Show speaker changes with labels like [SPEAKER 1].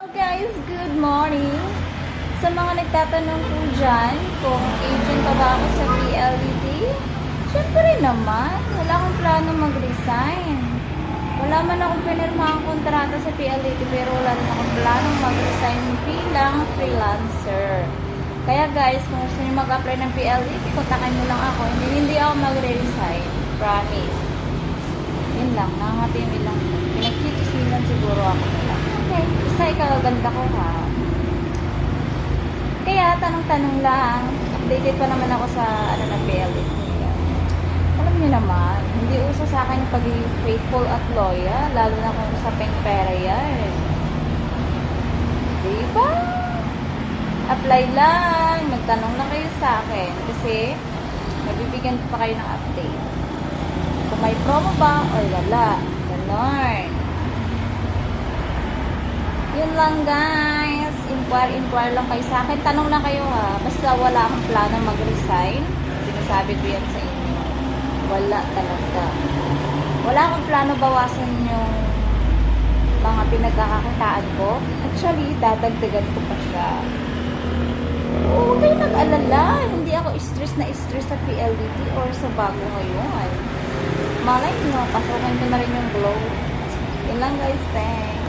[SPEAKER 1] Hello guys, good morning! Sa mga nagtatanong po dyan kung agent pa ba ako sa PLDT, syempre naman, wala akong plano mag-resign. Wala man akong pinirmahang kontrata sa PLDT pero wala rin akong plano mag-resign bilang freelancer. Kaya guys, kung gusto niyo mag-apply ng PLDT, kontakin niyo lang ako. Hindi ako magre-resign. Promise. Yun lang, nakakatimi lang. Pinagkikismilan siguro ako nila. Okay, isa ikagaganda ko ha. Kaya, tanong-tanong lang. Updated pa naman ako sa ng PLDT. Alam niyo naman, hindi uso sa akin yung pagiging faithful at loyal, lalo na kung usaping pera yan. Diba? Apply lang. Magtanong lang kayo sa akin. Kasi, mabibigyan pa kayo ng update. Kung may promo ba or wala. Ganon. Yun lang guys. Inquire lang kayo sa akin. Tanong lang kayo ha. Basta wala akong plano mag-resign. Sinasabi ko yan sa inyo. Wala talaga. Wala akong plano bawasan yung mga pinagkakakitaan ko. Actually, dadagdagan ko pa siya. Huwag kayo mag-alala. Hindi ako stress sa PLDT or sa bago ngayon. Malay nyo, pasukin ko na rin yung glow. Yun lang guys, thanks.